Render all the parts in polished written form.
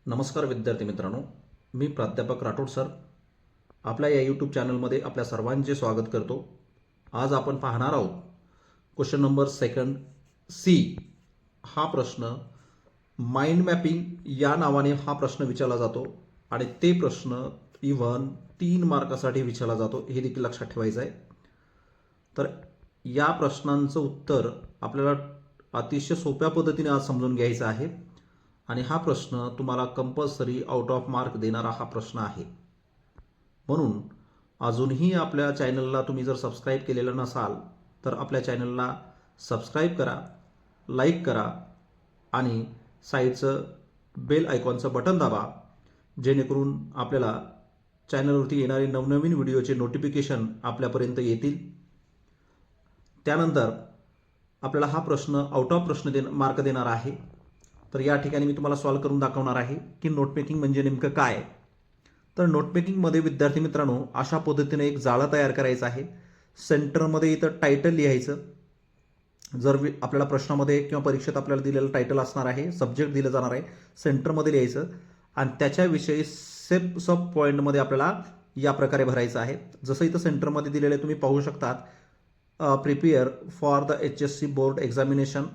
नमस्कार विद्यार्थी मित्रांनो, मी प्राध्यापक राठोड सर आपल्या या यूट्यूब चॅनलमध्ये आपल्या सर्वांचे स्वागत करतो। आज आपण पाहणार आहोत क्वेश्चन नंबर सेकंड सी। हा प्रश्न माइंड मॅपिंग या नावाने हा प्रश्न विचारला जातो आणि ते प्रश्न इव्हन 3 मार्कासाठी विचारला जातो, हे देखील लक्षात ठेवायचं आहे। तर या प्रश्नांचं उत्तर आपल्याला अतिशय सोप्या पद्धतीने आज समजून घ्यायचं आहे आणि हा प्रश्न तुम्हाला कंपल्सरी आउट ऑफ मार्क देणारा हा प्रश्न आहे। म्हणून अजूनही आपल्या चॅनलला तुम्ही जर सबस्क्राईब केलेलं नसाल तर आपल्या चॅनलला सबस्क्राईब करा, लाईक करा आणि साईडचं बेल आयकॉनचं बटन दाबा, जेणेकरून आपल्याला चॅनलवरती येणारे नवनवीन व्हिडिओचे नोटिफिकेशन आपल्यापर्यंत येतील। त्यानंतर आपल्याला हा प्रश्न आउट ऑफ प्रश्न मार्क देणार आहे। तर या ठिकाणी मी तुम्हाला सॉल्व्ह करून दाखवणार आहे की नोटमेकिंग म्हणजे नेमकं काय। तर नोटमेकिंगमध्ये विद्यार्थी मित्रांनो अशा पद्धतीने एक जाळं तयार करायचं आहे। सेंटरमध्ये इथं टायटल लिहायचं। जर आपल्याला प्रश्नामध्ये किंवा परीक्षेत आपल्याला दिलेलं टायटल असणार आहे, सब्जेक्ट दिलं जाणार आहे, सेंटरमध्ये लिहायचं आणि त्याच्याविषयी सब पॉईंटमध्ये आपल्याला या प्रकारे भरायचं आहे। जसं इथं सेंटरमध्ये दिलेलं तुम्ही पाहू शकतात, prepare for the HSC board examination.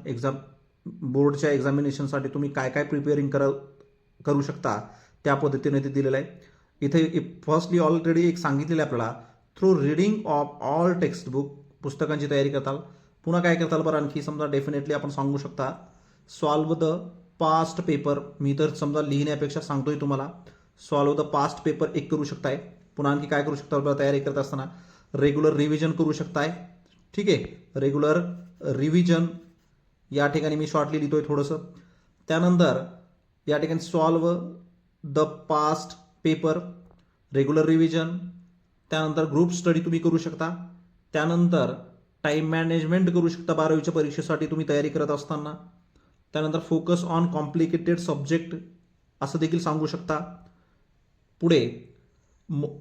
बोर्डच्या एक्झामिनेशनसाठी तुम्ही काय काय प्रिपेअरिंग करू शकता त्या पद्धतीने ते दिलेलं आहे। इथे फर्स्टली ऑलरेडी एक सांगितलेलं आहे आपल्याला, through reading of all textbook, पुस्तकांची तयारी करताल। पुन्हा काय करताल बरं, आणखी समजा डेफिनेटली आपण सांगू शकता सॉल्व द पास्ट पेपर। मी तर समजा लिहिण्यापेक्षा सांगतोय तुम्हाला, सॉल्व द पास्ट पेपर एक करू शकताय। पुन्हा आणखी काय करू शकता बरं, तयारी करत असताना रेग्युलर रिव्हिजन करू शकताय। ठीक आहे, रेग्युलर रिव्हिजन या ठिकाणी मी शॉर्टली लिहितोय थोडंसं। त्यानंतर या ठिकाणी solve the past paper, regular revision, त्यानंतर ग्रुप स्टडी तुम्ही करू शकता। त्यानंतर टाइम मॅनेजमेंट करू शकता 12वीच्या परीक्षेसाठी तुम्ही तयारी करत असताना। त्यानंतर फोकस ऑन कॉम्प्लिकेटेड सब्जेक्ट असं देखील सांगू शकता। पुढे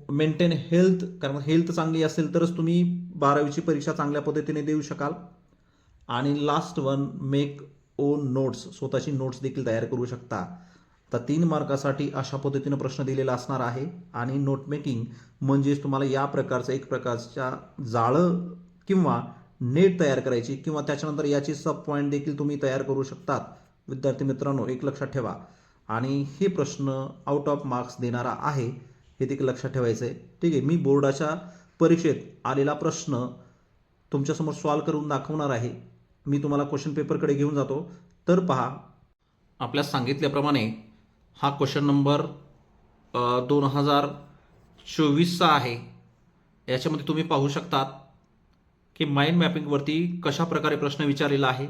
मेंटेन हेल्थ, कारण हेल्थ चांगली असेल तरच तुम्ही 12वीची परीक्षा चांगल्या पद्धतीने देऊ शकाल। आणि last one, make on notes, स्वतःची नोट्स देखील तयार करू शकता। तर 3 मार्कासाठी अशा पद्धतीनं प्रश्न दिलेला असणार आहे आणि नोट मेकिंग म्हणजेच तुम्हाला या प्रकारचं एक प्रकारच्या जाळं किंवा नेट तयार करायची किंवा त्याच्यानंतर याची सब पॉईंट देखील तुम्ही तयार करू शकतात। विद्यार्थी मित्रांनो एक लक्षात ठेवा, आणि हे प्रश्न आउट ऑफ मार्क्स देणारा आहे हे देखील लक्षात ठेवायचं आहे। ठीक आहे, मी बोर्डाच्या परीक्षेत आलेला प्रश्न तुमच्यासमोर सॉल्व्ह करून दाखवणार आहे। मी तुम्हाला क्वेश्चन पेपरकडे घेऊन जातो। तर पहा, आपल्या सांगितल्याप्रमाणे हा क्वेश्चन नंबर 2024चा आहे। याच्यामध्ये तुम्ही पाहू शकतात की माइंड मॅपिंगवरती कशा प्रकारे प्रश्न विचारलेला आहे।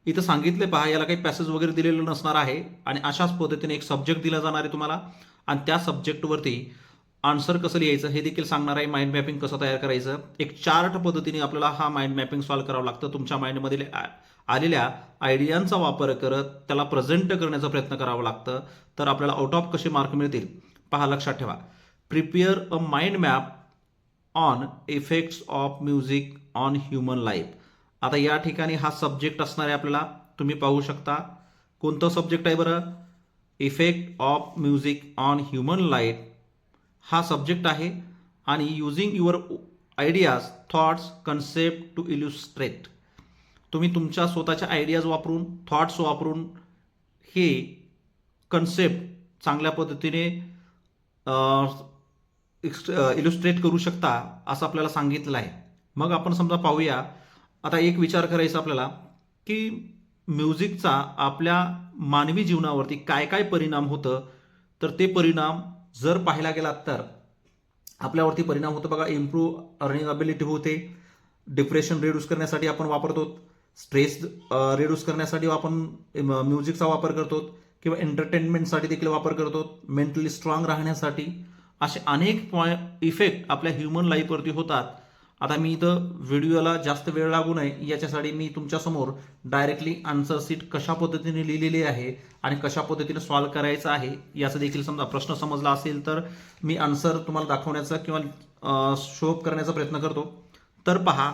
इथं सांगितले पहा, याला काही पॅसेज वगैरे दिलेलं नसणार आहे आणि अशाच पद्धतीने एक सब्जेक्ट दिला जाणार आहे तुम्हाला आणि त्या सब्जेक्टवरती आन्सर कसं लिहायचं हे देखील सांगणार आहे। माइंड मॅपिंग कसं तयार करायचं, एक चार्ट पद्धतीने आपल्याला हा माइंड मॅपिंग सॉल्व्ह करावं लागतं। तुमच्या माइंडमध्ये आलेल्या आयडियांचा वापर करत त्याला प्रेझेंट करण्याचा प्रयत्न करावा लागतं। तर आपल्याला आउट ऑफ कसे मार्क मिळतील पहा, लक्षात ठेवा। Prepare a mind map on effects of music on human life. आता या ठिकाणी हा सब्जेक्ट असणार आहे आपल्याला, तुम्ही पाहू शकता कोणतं सब्जेक्ट आहे बरं, effect of music on human life हा सब्जेक्ट आहे। आणि using your ideas, thoughts, concept to illustrate, तुम्ही तुमच्या स्वतःच्या आयडियाज वापरून, थॉट्स वापरून हे कन्सेप्ट चांगल्या पद्धतीने इल्युस्ट्रेट करू शकता असं आपल्याला सांगितलं आहे। मग आपण समजा पाहूया, आता एक विचार करायचा आपल्याला की म्युझिकचा आपल्या मानवी जीवनावरती काय काय परिणाम होतं। तर ते परिणाम जर पाहायला गेलात तर आपल्यावरती परिणाम होतो बघा, इम्प्रूव्ह अर्निंग अबिलिटी होते, डिप्रेशन रिड्यूस करण्यासाठी आपण वापरतो, स्ट्रेस रिड्यूस करण्यासाठी आपण म्युझिकचा वापर करतो किंवा एंटरटेनमेंटसाठी देखील वापर करतो, मेंटली स्ट्रॉंग राहण्यासाठी असे अनेक इफेक्ट आपल्या ह्युमन लाईफवरती होतात। आता मी इथं व्हिडिओला जास्त वेळ लागू नये याच्यासाठी मी तुमच्यासमोर डायरेक्टली आन्सर शीट कशा पद्धतीने लिहिलेली आहे आणि कशा पद्धतीने सॉल्व्ह करायचं आहे याचा देखील समजा प्रश्न समजला असेल तर मी आन्सर तुम्हाला दाखवण्याचा किंवा शो करण्याचा प्रयत्न करतो। तर पहा,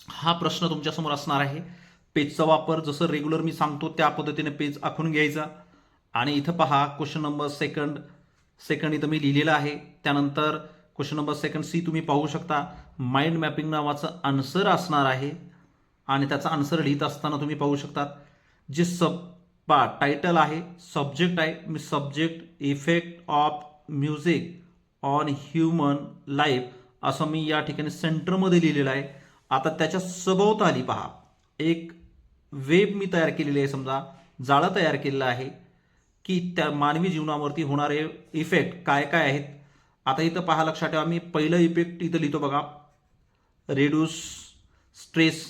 हा प्रश्न तुमच्यासमोर असणार आहे। पेजचा वापर जसं रेग्युलर मी सांगतो त्या पद्धतीने पेज आखून घ्यायचा आणि इथं पहा क्वेश्चन नंबर सेकंड इथं मी लिहिलेलं आहे. त्यानंतर क्वेश्चन नंबर सेकंड सी तुम्ही पाहू शकता. माइंड मॅपिंग नावाचं आन्सर असणार आहे आणि त्याचा आन्सर लिहित असताना तुम्ही पाहू शकतात जे टायटल आहे, सब्जेक्ट आहे. मी subject effect of music on human life असं मी या ठिकाणी सेंटरमध्ये लिहिलेलं आहे. आता त्याच्या सभोवताली पहा एक वेब मी तयार केलेली आहे, समजा जाळं तयार केलेलं आहे की त्या मानवी जीवनावरती होणारे इफेक्ट काय काय आहेत. आता इथं पहा, लक्षात ठेवा, मी पहिलं इफेक्ट इथं लिहितो बघा, रेड्यूस स्ट्रेस.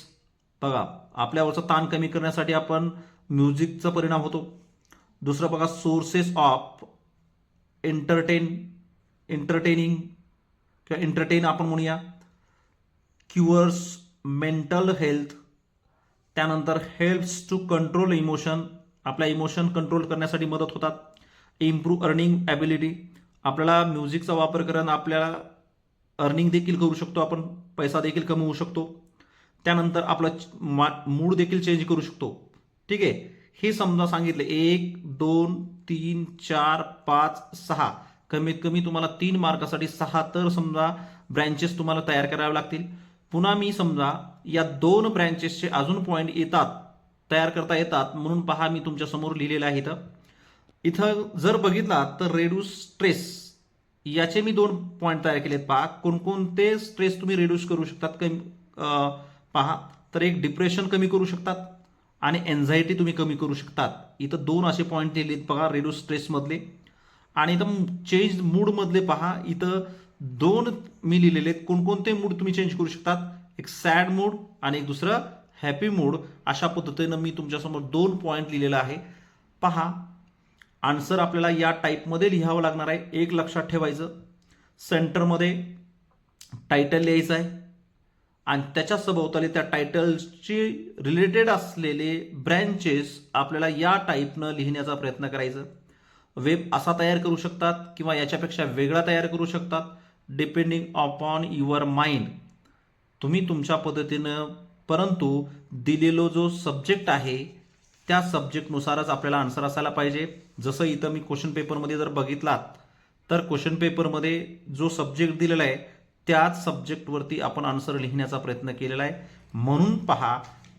बघा आपल्यावरचा ताण कमी करण्यासाठी आपण म्युझिकचा परिणाम होतो. दुसरं बघा, सोर्सेस ऑफ एंटरटेनिंग किंवा एंटरटेन आपण म्हणूया. Cures mental health. त्यानंतर हेल्प्स टू कंट्रोल इमोशन, आपल्या इमोशन कंट्रोल करण्यासाठी मदत होतात. इम्प्रूव्ह अर्निंग ॲबिलिटी, आपल्याला म्युझिकचा वापर करून आपल्याला अर्निंग देखील करू शकतो, आपण पैसा देखील कमवू शकतो. त्यानंतर आपला मूड देखील चेंज करू शकतो. ठीक आहे, हे समजा सांगितले 1 2 3 4 5 6, कमीत कमी तुम्हाला 3 मार्कासाठी 6 तर समजा ब्रँचेस तुम्हाला तयार करावे लागतील. पुन्हा मी समजा या 2 ब्रँचेसचे अजून पॉईंट येतात, तयार करता येतात, म्हणून पहा मी तुमच्या समोर लिहिलेलं आहे. इथं जर बघितला तर रेड्यूस स्ट्रेस याचे मी 2 पॉईंट तयार केलेत. पहा कोणकोणते स्ट्रेस तुम्ही रेड्यूस करू शकतात. पहा तर एक डिप्रेशन कमी करू शकतात आणि एन्झायटी तुम्ही कमी करू शकतात. इथं 2 असे पॉईंट लिहिलेत बघा रेड्यूस स्ट्रेसमधले. आणि इथं चेंज मूडमधले पहा, इथं 2 मी लिहिलेले आहेत. कोणकोणते मूड तुम्ही चेंज करू शकतात, एक सॅड मूड आणि एक दुसरं हॅपी मूड. अशा पद्धतीनं मी तुमच्यासमोर 2 पॉईंट लिहिलेला आहे. पहा आन्सर आपल्याला या टाईपमध्ये लिहावं लागणार आहे. एक लक्षात ठेवायचं, सेंटरमध्ये टायटल लिहायचं आहे आणि त्याच्या सभोवताली त्या टायटलची रिलेटेड असलेले ब्रँचेस आपल्याला या टाईपनं लिहिण्याचा प्रयत्न करायचा. वेब असा तयार करू शकतात किंवा याच्यापेक्षा वेगळा तयार करू शकतात, डिपेंडिंग अपॉन युअर माइंड. तुम्ही तुमच्या पद्धतीनं, परंतु दिलेलो जो सब्जेक्ट आहे त्या सब्जेक्टनुसारच आपल्याला आन्सर असायला पाहिजे. जसं इथं मी क्वेश्चन पेपरमध्ये जर बघितलात तर क्वेश्चन पेपरमध्ये जो सब्जेक्ट दिलेला आहे त्याच सब्जेक्टवरती आपण आन्सर लिहिण्याचा प्रयत्न केलेला आहे. म्हणून पहा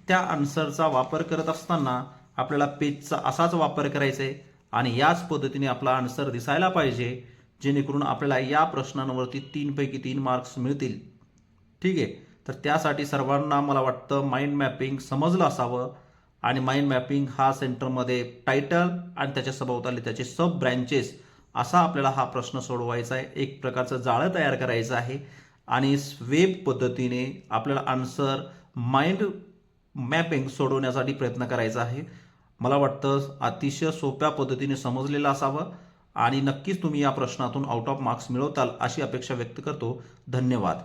त्या आन्सरचा वापर करत असताना आपल्याला पेजचा असाच वापर करायचा आहे आणि याच पद्धतीने आपला आन्सर दिसायला पाहिजे, जेणेकरून आपल्याला या प्रश्नांवरती 3 पैकी 3 मार्क्स मिळतील. ठीक आहे, तर त्यासाठी सर्वांना मला वाटतं माइंड मॅपिंग समजलं असावं. आणि माइंड मॅपिंग हा सेंटरमध्ये टायटल आणि त्याच्या सभोवताली त्याचे सब ब्रँचेस असा आपल्याला हा प्रश्न सोडवायचा आहे. एक प्रकारचं जाळं तयार करायचं आहे आणि वेब पद्धतीने आपल्याला आन्सर माइंड मॅपिंग सोडवण्यासाठी प्रयत्न करायचा आहे. मला वाटतं अतिशय सोप्या पद्धतीने समजलेलं असावं आणि नक्कीच तुम्ही या प्रश्नातून आउट ऑफ मार्क्स मिळवताल अशी अपेक्षा व्यक्त करतो. धन्यवाद.